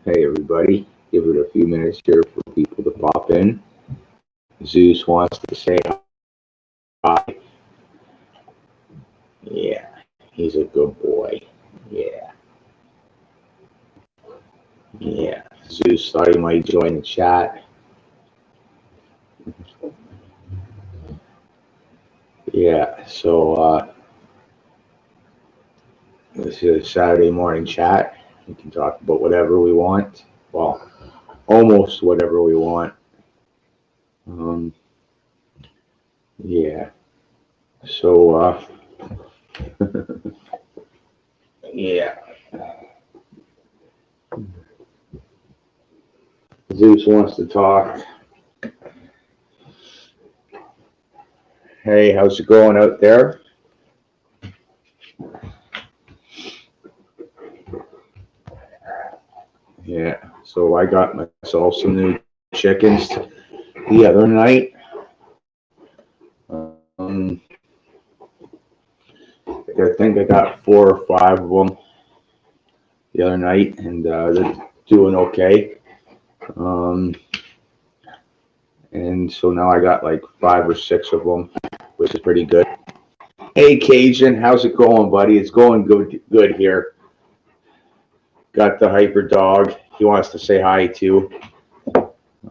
Hey everybody, give it a few minutes here for people to pop in. Zeus wants to say hi. Yeah, he's a good boy. Yeah, yeah. Zeus thought he might join the chat. Yeah, so this is a Saturday morning chat. We can talk about whatever we want. Well, almost whatever we want. Um, yeah. So yeah. Zeus wants to talk. Hey, how's it going out there? Yeah, so I got myself some new chickens the other night. Um, I think I got 4 or 5 of them the other night, and they're doing okay. Um, and so now I got like 5 or 6 of them, which is pretty good. Hey, Cajun, how's it going, buddy? It's going good here. Got the hyper dog. He wants to say hi too.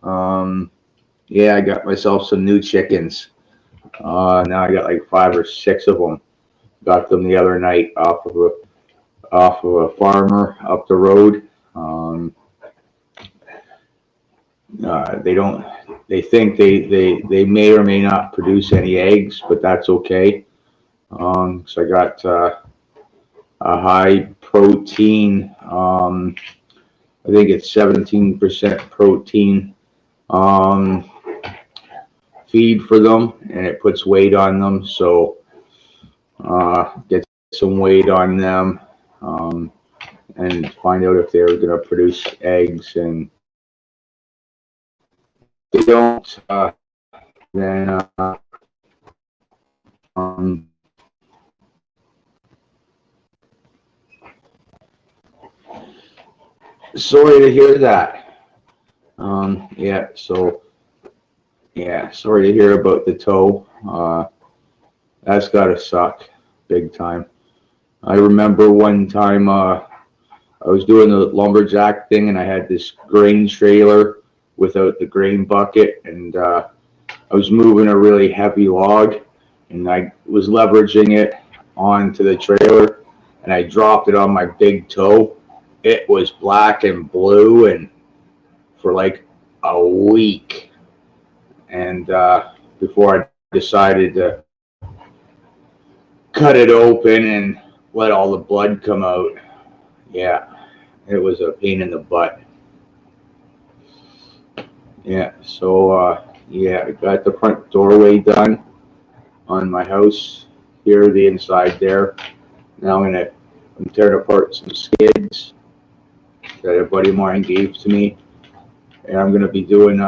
Um, yeah, I got myself some new chickens. Now I got like 5 or 6 of them. Got them the other night off of a farmer up the road. Um, they don't. They think they may or may not produce any eggs, but that's okay. So I got a high protein. I think it's 17% protein um, feed for them, and it puts weight on them. So get some weight on them. And find out if they're going to produce eggs. And if they don't, then um, sorry to hear that. Yeah, so yeah, sorry to hear about the toe. That's got to suck big time. I remember one time I was doing the lumberjack thing, and I had this grain trailer without the grain bucket, and I was moving a really heavy log, and I was leveraging it onto the trailer, and I dropped it on my big toe. It was black and blue, and for like a week. And before I decided to cut it open and let all the blood come out, yeah, it was a pain in the butt. Yeah, so yeah, I got the front doorway done on my house here, the inside there. Now I'm tearing apart some skids that a buddy of mine gave to me, and I'm gonna be doing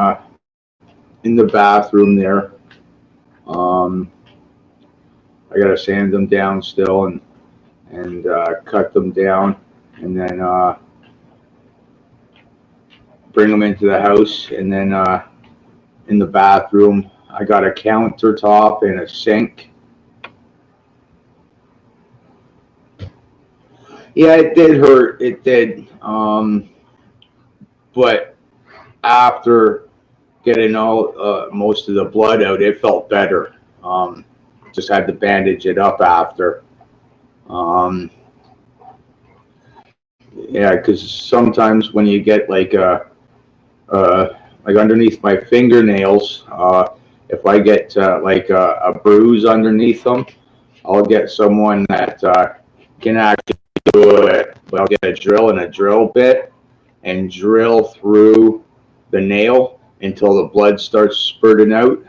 in the bathroom there. Um, I gotta sand them down still and cut them down, and then bring them into the house, and then in the bathroom I got a countertop and a sink. Yeah, it did hurt. It did. But after getting all most of the blood out, it felt better. Just had to bandage it up after. Um, yeah, because sometimes when you get like underneath my fingernails, if I get like a bruise underneath them, I'll get someone that can actually do it. But I'll get a drill and a drill bit and drill through the nail until the blood starts spurting out,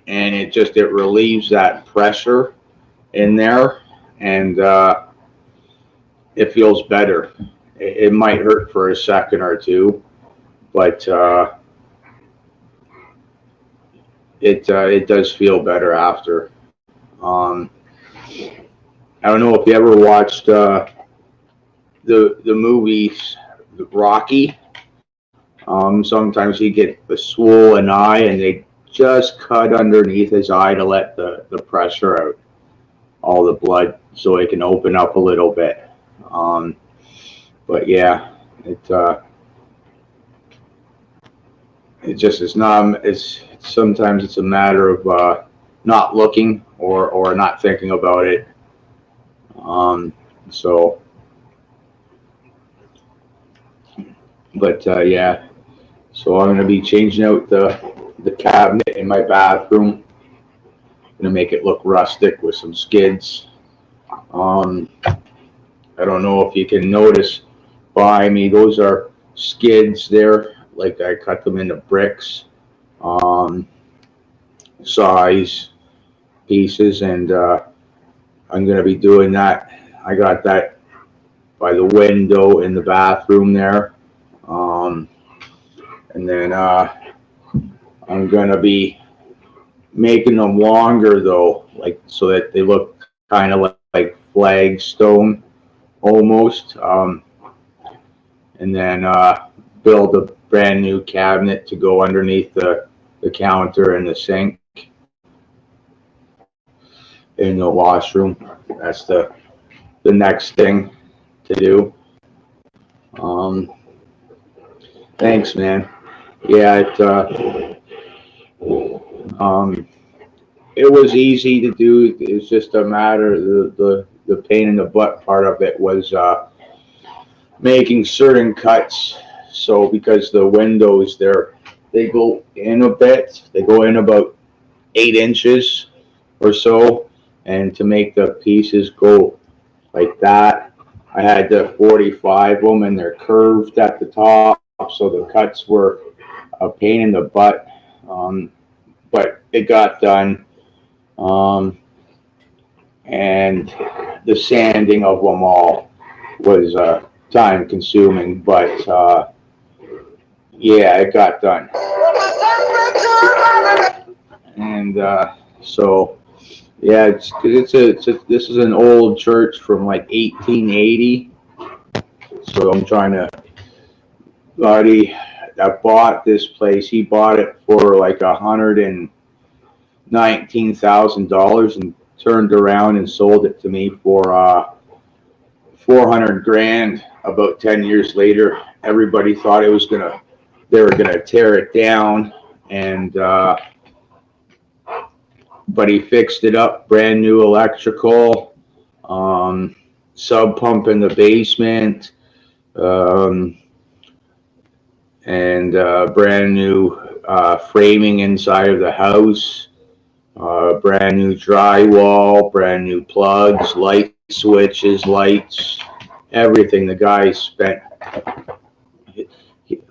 and it relieves that pressure in there, and it feels better. It might hurt for a second or two, but it does feel better after. Um, I don't know if you ever watched the movies rocky. Sometimes he get a swollen eye, and they just cut underneath his eye to let the pressure out, all the blood, so it can open up a little bit. But yeah, it just is not. It's sometimes it's a matter of not looking or not thinking about it. So, but yeah. So I'm gonna be changing out the cabinet in my bathroom. Gonna make it look rustic with some skids. I don't know if you can notice behind me, those are skids there. Like I cut them into bricks, size pieces, and I'm gonna be doing that. I got that by the window in the bathroom there. And then I'm gonna be making them longer though, like so that they look kind of like flagstone almost. And then build a brand new cabinet to go underneath the counter and the sink in the washroom. That's the next thing to do. Thanks, man. Yeah, it was easy to do. It's just a matter the pain in the butt part of it was making certain cuts. So because the windows they go in a bit, they go in about 8 inches or so, and to make the pieces go like that, I had to 45 them, and they're curved at the top, so the cuts were a pain in the butt. But it got done. And the sanding of them all was time consuming, but yeah, it got done. And so yeah, this is an old church from like 1880. So I'm trying to, buddy that bought this place, he bought it for like $119,000 and turned around and sold it to me for 400 grand. About 10 years later, everybody thought they were gonna tear it down, and but he fixed it up, brand new electrical, sub pump in the basement, and brand new framing inside of the house, brand new drywall, brand new plugs, light switches, lights, everything. The guy spent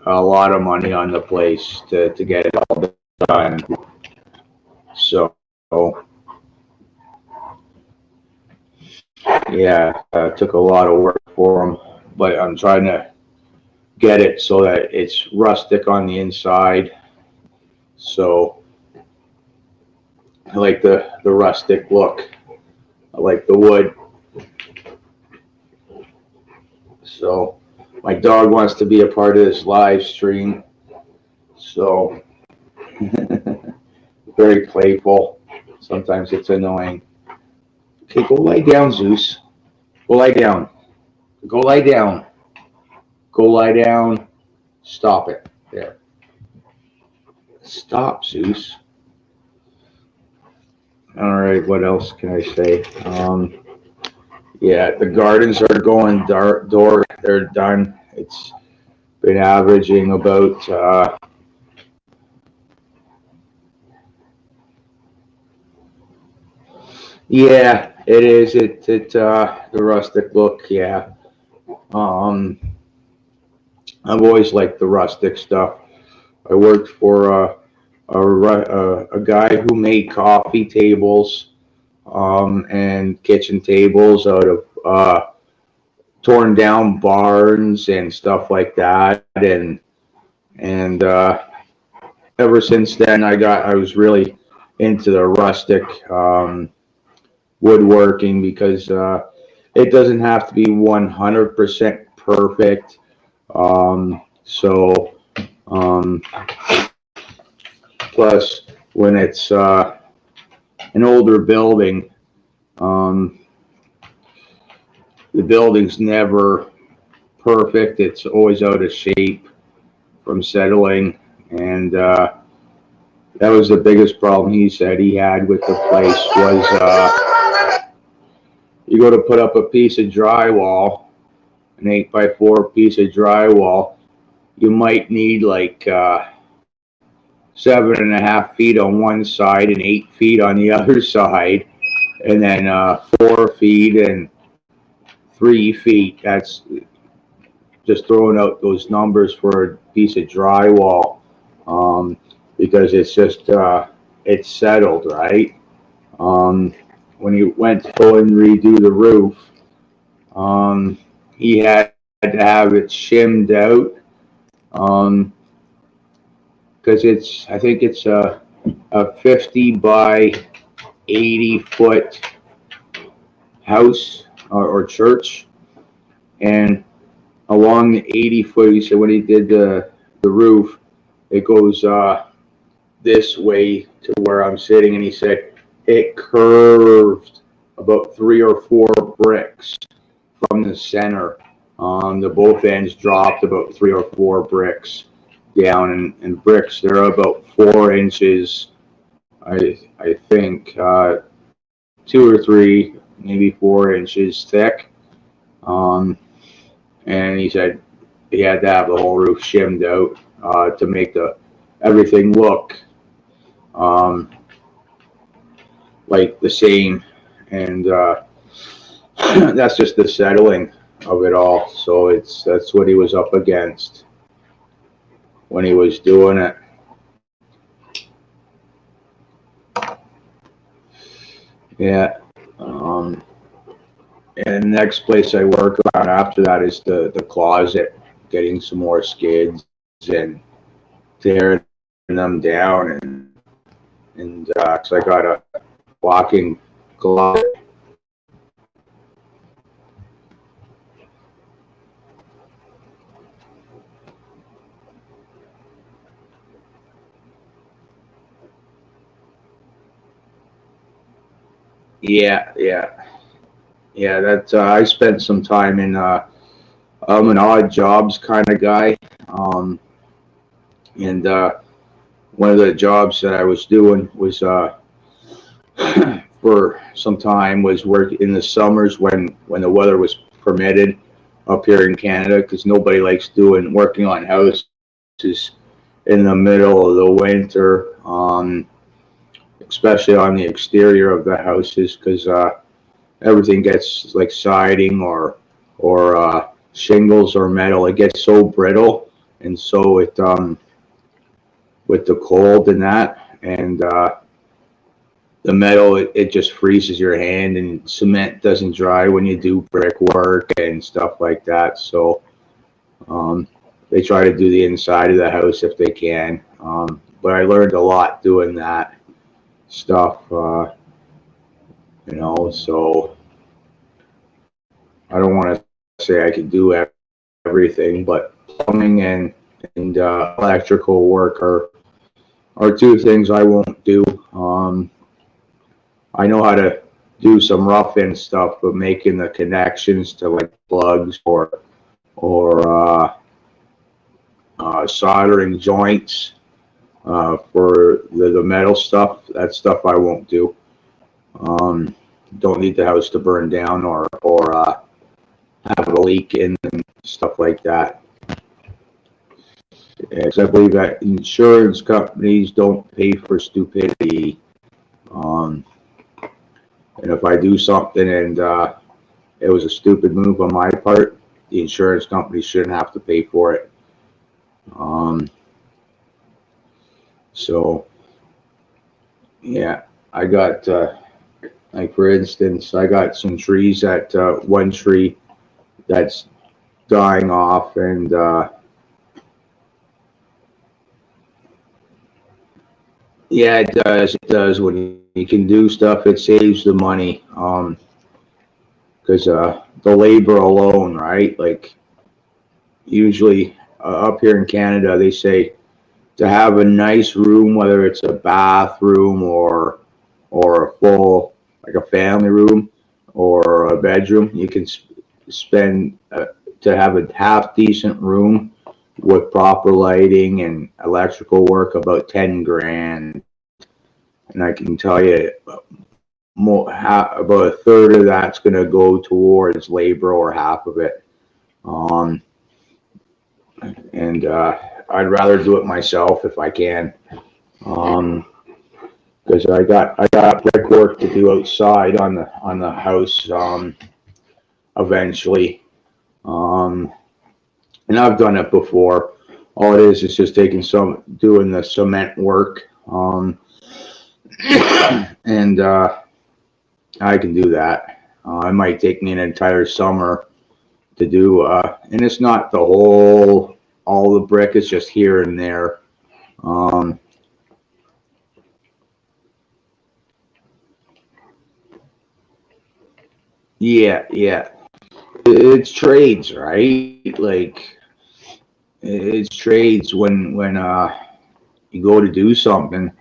a lot of money on the place to get it all done. So yeah, took a lot of work for him, but I'm trying to get it so that it's rustic on the inside. So I like the rustic look. I like the wood. So my dog wants to be a part of this live stream. So very playful. Sometimes it's annoying. Okay, go lie down, Zeus. Go lie down. Go lie down. Go lie down. Stop it. There. Stop, Zeus. All right, what else can I say? Yeah, the gardens are going door. They're done. It's been averaging about yeah, it is. The rustic look. Yeah. I've always liked the rustic stuff. I worked for a guy who made coffee tables and kitchen tables out of torn down barns and stuff like that. And ever since then, I was really into the rustic woodworking, because it doesn't have to be 100% perfect. So, um, plus when it's an older building, um, the building's never perfect. It's always out of shape from settling, and that was the biggest problem he said he had with the place was you go to put up a piece of drywall, an 8x4 piece of drywall, you might need like 7.5 feet on one side and 8 feet on the other side, and then 4 feet and 3 feet. That's just throwing out those numbers for a piece of drywall, because it's just it's settled, right? When he went to go and redo the roof, he had to have it shimmed out, because I think it's a 50 by 80 foot house or church, and along the 80 foot, he said when he did the roof, it goes this way to where I'm sitting, and he said it curved about 3 or 4 bricks from the center. The both ends dropped about 3 or 4 bricks down, and bricks, they're about 4 inches, I think, 2 or 3, maybe 4 inches thick. And he said he had to have the whole roof shimmed out to make everything look like the same, and that's just the settling of it all. So that's what he was up against when he was doing it. Yeah. And the next place I work on after that is the closet, getting some more skids and tearing them down, and so I got a walking closet. Yeah. That I spent some time in. I'm an odd jobs kind of guy, and one of the jobs that I was doing was for some time was work in the summers when the weather was permitted up here in Canada, because nobody likes working on houses in the middle of the winter, especially on the exterior of the houses, because everything gets like siding or shingles or metal. It gets so brittle, and so it with the cold and that, and the metal, it just freezes your hand, and cement doesn't dry when you do brickwork and stuff like that. So they try to do the inside of the house if they can. But I learned a lot doing that stuff, so I don't want to say I can do everything, but plumbing and electrical work are two things I won't do. I know how to do some rough end stuff, but making the connections to like plugs or soldering joints for the metal stuff, that stuff I won't do. Don't need the house to burn down or have a leak in and stuff like that. Because I believe that insurance companies don't pay for stupidity. And if I do something and it was a stupid move on my part, the insurance company shouldn't have to pay for it. So, yeah, I got, like for instance, I got some trees that, one tree that's dying off, and yeah, it does. When you can do stuff, it saves the money, because the labor alone, right? Like usually up here in Canada, they say to have a nice room, whether it's a bathroom or a full, like a family room or a bedroom, you can spend to have a half decent room with proper lighting and electrical work about 10 grand. And I can tell you about a third of that's going to go towards labor, or half of it. And I'd rather do it myself if I can, because I got brick work to do outside on the house eventually. And I've done it before. All it is just doing the cement work, and I can do that. It might take me an entire summer to do, and it's not all the brick. It's just here and there. Yeah. It's trades, right? Like, it's trades when you go to do something,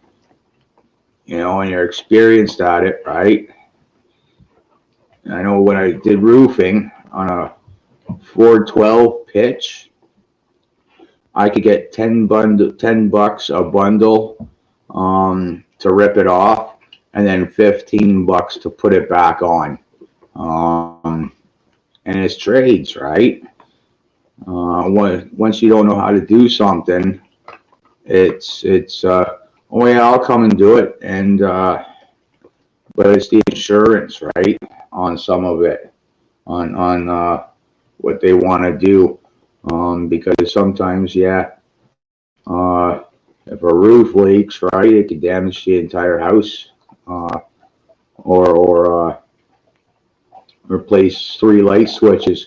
and you're experienced at it, right? I know when I did roofing on a 412 pitch, I could get 10 bucks a bundle to rip it off, and then 15 bucks to put it back on. And it's trades, right? Once you don't know how to do something, it's oh yeah, I'll come and do it, and but it's the insurance, right, on some of it, on what they want to do, because sometimes, if a roof leaks, right, it could damage the entire house, or replace 3 light switches.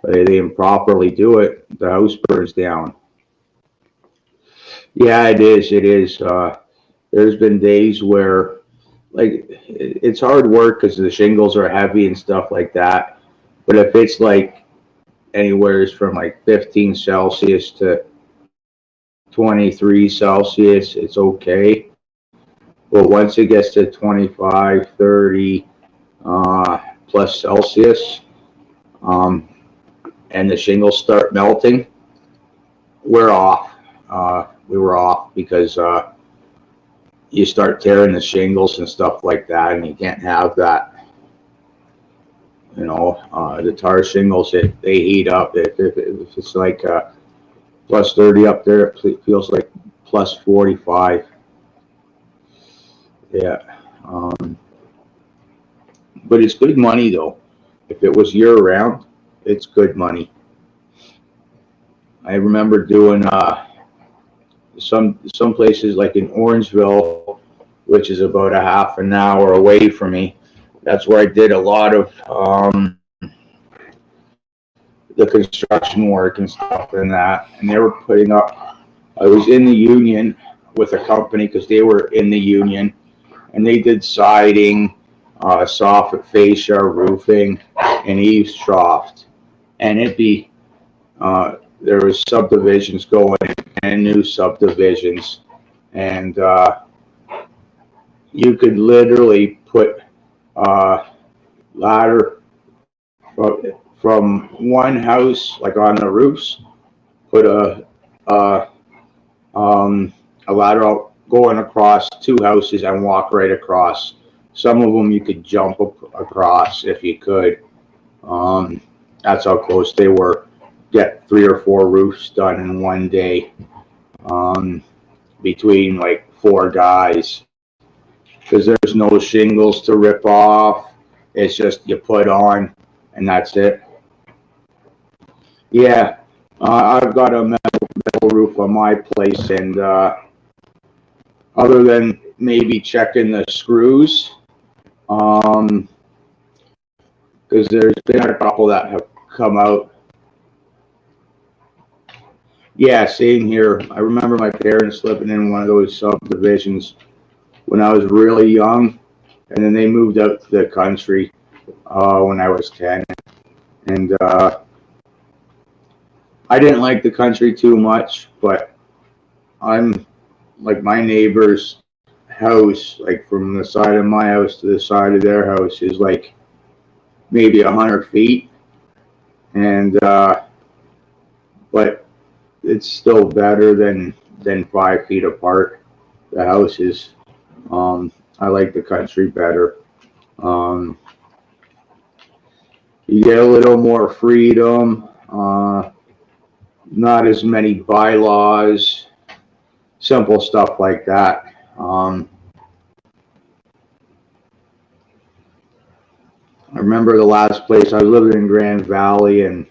They didn't properly do it, the house burns down. Yeah, it is. There's been days where, like, it's hard work because the shingles are heavy and stuff like that. But if it's like anywhere from like 15 Celsius to 23 Celsius, it's okay. But once it gets to 25, 30 plus Celsius, and the shingles start melting, we're off. We were off because you start tearing the shingles and stuff like that, and you can't have that. The tar shingles, they heat up. If it's like plus 30 up there, it feels like plus 45. Yeah. But it's good money, though. If it was year round, it's good money. I remember doing some places like in Orangeville, which is about a half an hour away from me. That's where I did a lot of the construction work and stuff and that. And they were putting up, I was in the union with a company because they were in the union, and they did siding, soffit fascia, roofing, and eaves trough. And it'd be, there was subdivisions going and new subdivisions, and you could literally put ladder from one house, like on the roofs, put a ladder out going across 2 houses and walk right across. Some of them you could jump across if you could. That's how close they were. Get 3 or 4 roofs done in one day, between like 4 guys, because there's no shingles to rip off. It's just you put on and that's it. Yeah, I've got a metal roof on my place, and other than maybe checking the screws, because there's been a couple that have come out. Yeah, same here. I remember my parents living in one of those subdivisions when I was really young, and then they moved out to the country when I was 10. And I didn't like the country too much, but I'm like my neighbor's house, like from the side of my house to the side of their house is like maybe 100 feet, and but it's still better than 5 feet apart. The houses. I like the country better. Um, you get a little more freedom. Not as many bylaws. Simple stuff like that. I remember the last place I lived in Grand Valley, and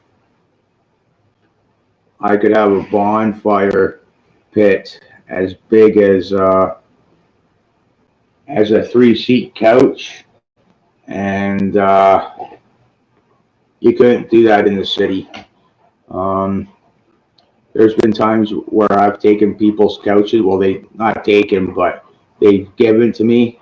I could have a bonfire pit as big as a 3-seat couch, and you couldn't do that in the city. Um, there's been times where I've taken people's couches. Well, they not taken, but they've given to me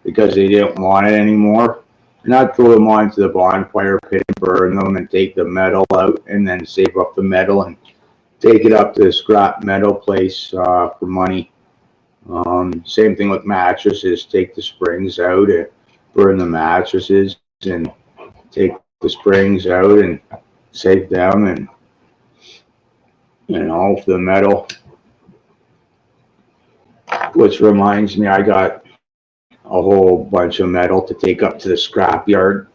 because they didn't want it anymore. And I'd throw them onto the bonfire pit and burn them and take the metal out and then save up the metal and take it up to the scrap metal place for money. Same thing with mattresses. Take the springs out and burn the mattresses and take the springs out and save them, and for the metal. Which reminds me, I got a whole bunch of metal to take up to the scrap yard.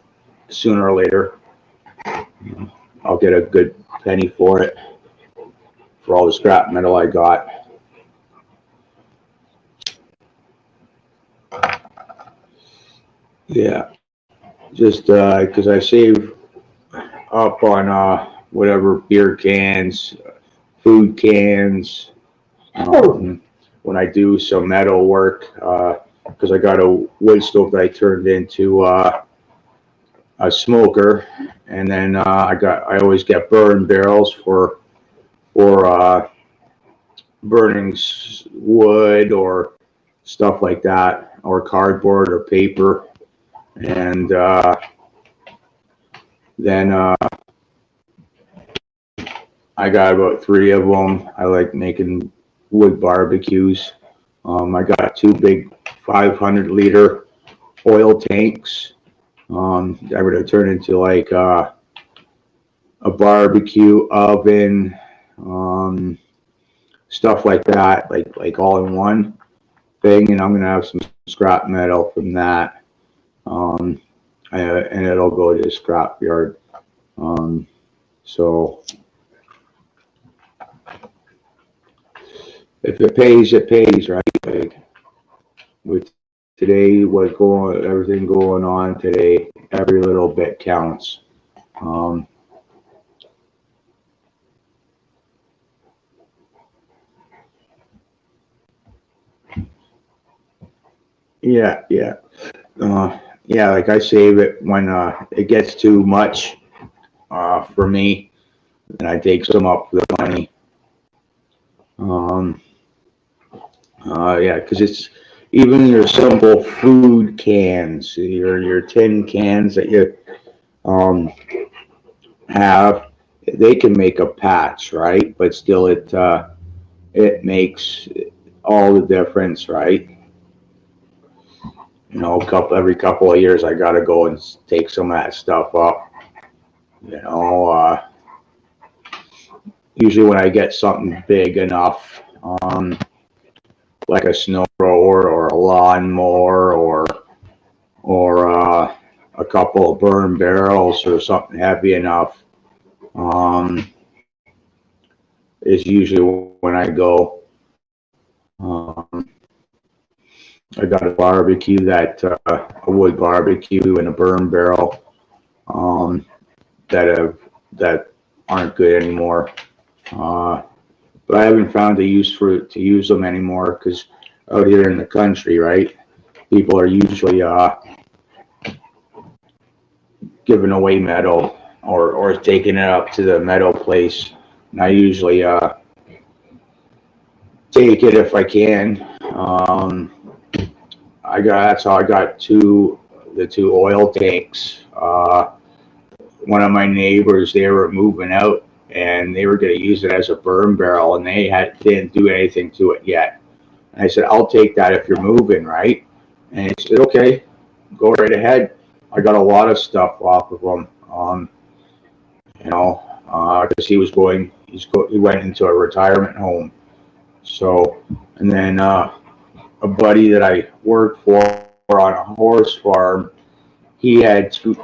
Sooner or later, I'll get a good penny for it, for all the scrap metal I got. Yeah, just because I save up on whatever beer cans, food cans, when I do some metal work, because I got a wood stove that I turned into a smoker, and then I always get burn barrels for burning wood or stuff like that, or cardboard or paper, and then I got about 3 of them. I like making wood barbecues. I got 2 big 500-liter oil tanks. I would turn into like a barbecue oven, stuff like that, like all in one thing. And I'm gonna have some scrap metal from that, and it'll go to the scrap yard. So if it pays, right? Like with today, everything going on today, every little bit counts. Yeah, yeah. Yeah, like I save it when it gets too much for me, and I take some up for the money. Yeah, because it's even your simple food cans, your tin cans that you have, they can make a patch, right? But still, it makes all the difference, right? Every couple of years, I gotta go and take some of that stuff up. Usually when I get something big enough, like a snow thrower or a lawnmower or a couple of burn barrels or something heavy enough, is usually when I go. I got a barbecue a wood barbecue and a burn barrel that aren't good anymore. But I haven't found a use to use them anymore, because out here in the country, right, people are usually giving away metal or taking it up to the metal place, and I usually take it if I can. That's how I got the 2 oil tanks. One of my neighbors, they were moving out and they were going to use it as a burn barrel, and didn't do anything to it yet. And I said, I'll take that if you're moving, right? And he said, okay, go right ahead. I got a lot of stuff off of him, because he went into a retirement home. So, and then a buddy that I worked for on a horse farm, he had two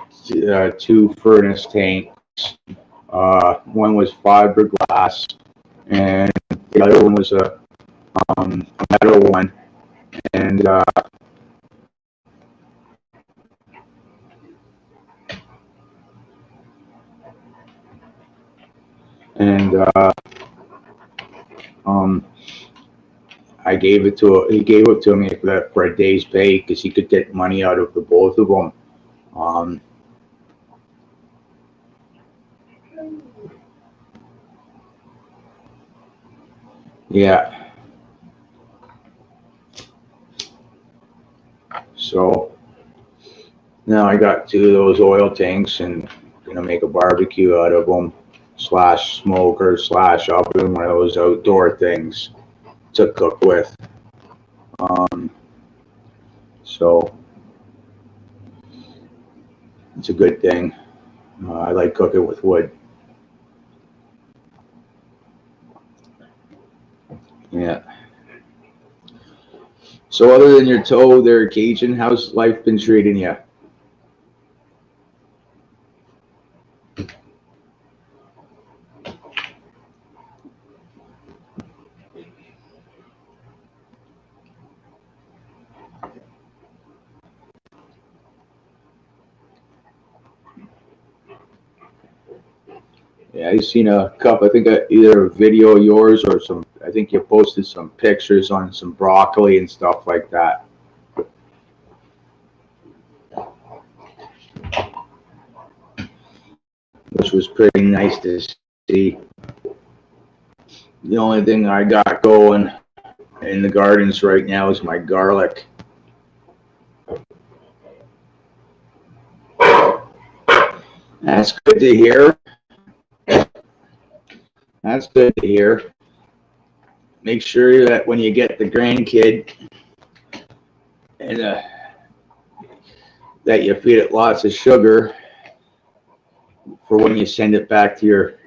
furnace tanks. One was fiberglass, and the other one was a metal one. And he gave it to me for a day's pay because he could get money out of the both of them. Yeah. So now I got two of those oil tanks and gonna make a barbecue out of them, slash smoker, slash oven, one of those outdoor things to cook with. So it's a good thing. I like cooking with wood. Yeah. So other than your toe there, Cajun, how's life been treating you? Yeah, I've seen a couple. I think either a video of yours or some. I think you posted some pictures on some broccoli and stuff like that. Which was pretty nice to see. The only thing I got going in the gardens right now is my garlic. That's good to hear. That's good to hear. Make sure that when you get the grandkid, and that you feed it lots of sugar for when you send it back to your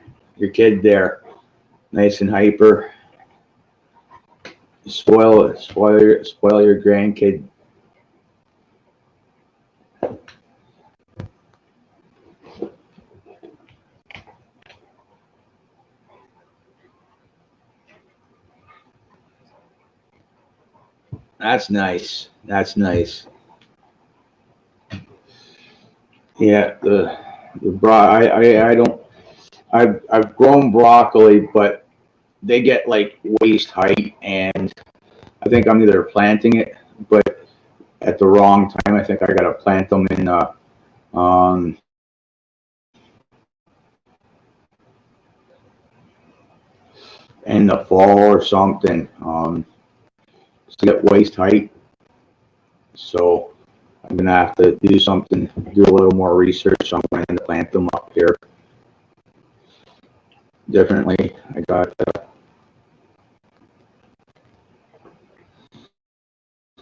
kid there, nice and hyper. Spoil your grandkid. That's nice. That's nice. Yeah, I've grown broccoli, but they get like waist height, and I think I'm either planting it, but at the wrong time. I think I gotta plant them in the fall or something to get waist height. So I'm gonna have to do something, do a little more research on when to plant them up here differently. I got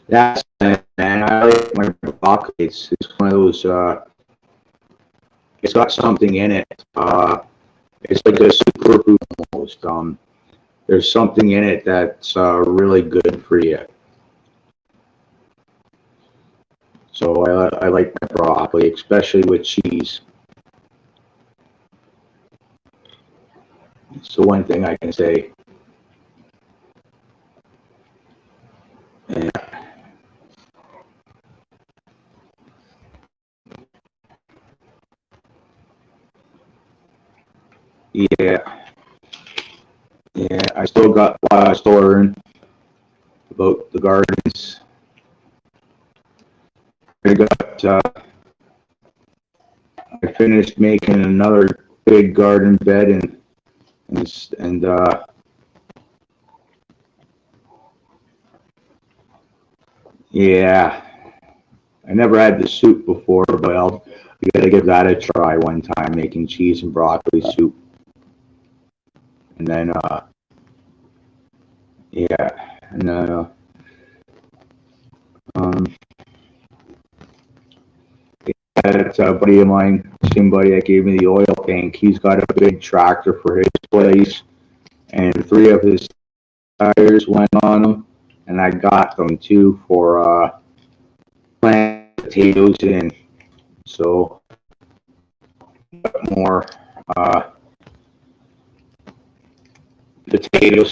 that's and I like my broccoli. It's one of those. It's got something in it. It's like a superfood almost. There's something in it that's really good for you. So I like my broccoli, especially with cheese. It's the one thing I can say. Yeah, yeah. I still got a lot to learn about the gardens. I finished making another big garden bed and yeah, I never had the soup before, but you gotta give that a try one time, making cheese and broccoli soup. and then yeah, and then um, that's a buddy of mine, same buddy that gave me the oil tank. He's got a big tractor for his place, and 3 of his tires went on them, and I got them too for planting potatoes in. So more uh, potatoes,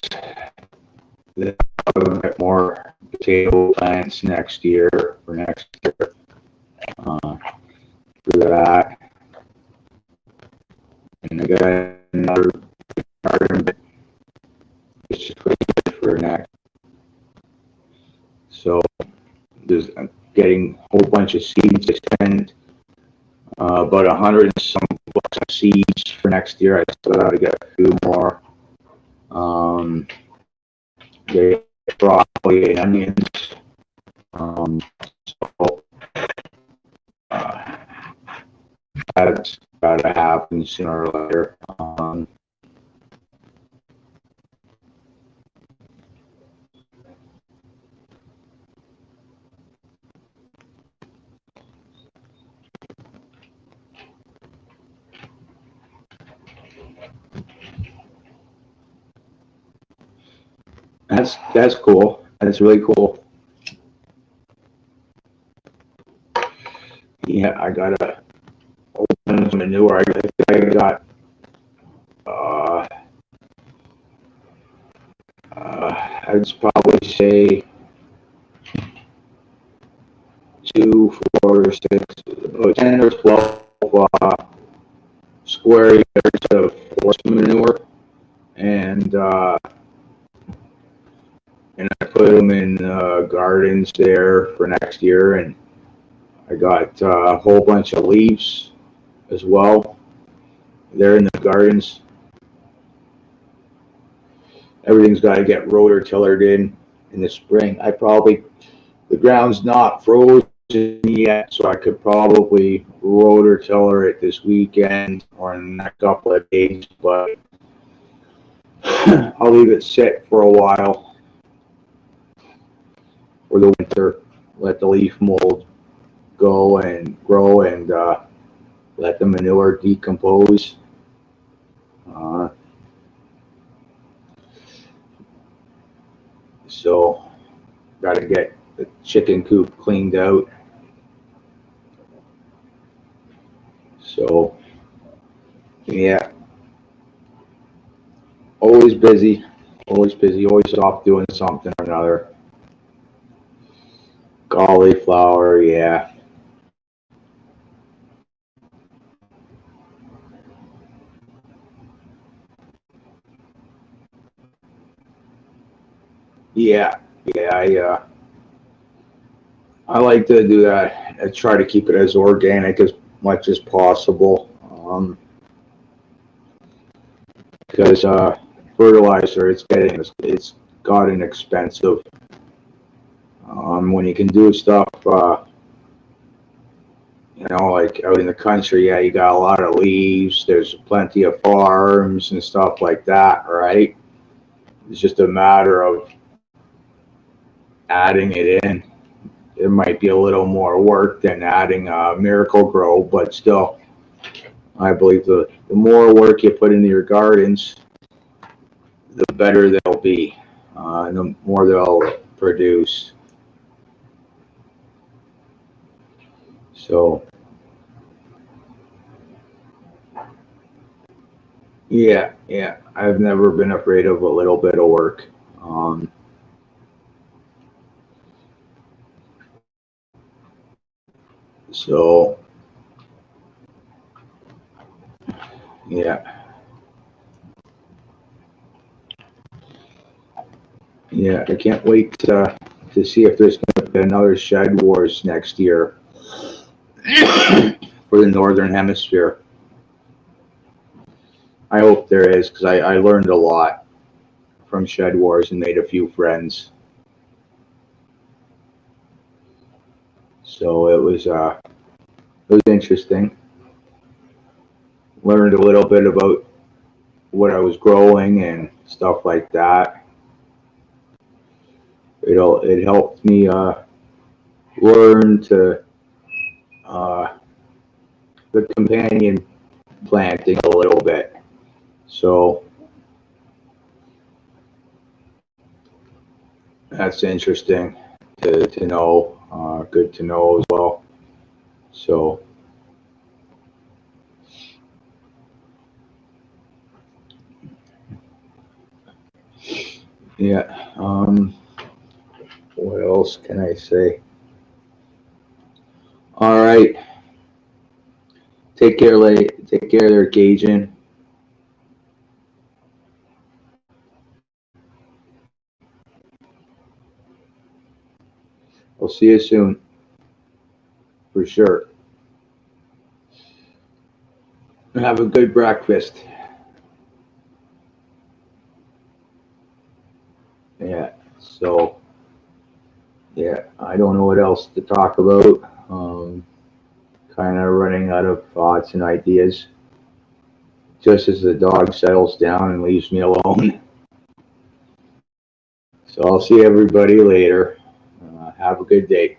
more potato plants next year for next year for that. And I got another garden, but it's just waiting for next. So there's getting a whole bunch of seeds. I spent about 100 and some bucks on seeds for next year. I still got to get a few more. Get broccoli and onions. So that's got to happen sooner or later. That's cool. That's really cool. Yeah, I gotta open some manure. I think I got I'd probably say 2, 4, 6, 10 or 12 square yards of horse manure, and I put them in gardens there for next year, and I got a whole bunch of leaves as well. They're in the gardens. Everything's got to get rototillered in the spring. The ground's not frozen yet, so I could probably rototiller it this weekend or in the next couple of days, but I'll leave it sit for a while for the winter, let the leaf mold go and grow, and let the manure decompose. So got to get the chicken coop cleaned out. So yeah, always busy, always off doing something or another. Cauliflower, yeah. Yeah, yeah, I like to do that. I try to keep it as organic as much as possible, because fertilizer it's gotten expensive. When you can do stuff, like out in the country, yeah, you got a lot of leaves. There's plenty of farms and stuff like that, right? It's just a matter of adding it in. It might be a little more work than adding Miracle-Gro, but still, I believe the more work you put into your gardens, the better they'll be, and the more they'll produce. So, yeah, I've never been afraid of a little bit of work. Um, so, yeah, I can't wait to see if there's going to be another Shed Wars next year for the Northern Hemisphere. I hope there is, because I learned a lot from Shed Wars and made a few friends. So it was interesting. Learned a little bit about what I was growing and stuff like that. It helped me learn to the companion planting a little bit. So that's interesting to know. Good to know as well. So yeah. What else can I say? All right. Take care, Take care there, Cajun. I'll see you soon, for sure. Have a good breakfast. Yeah. So, yeah, I don't know what else to talk about. Kind of running out of thoughts and ideas. Just as the dog settles down and leaves me alone. So I'll see everybody later. Have a good day.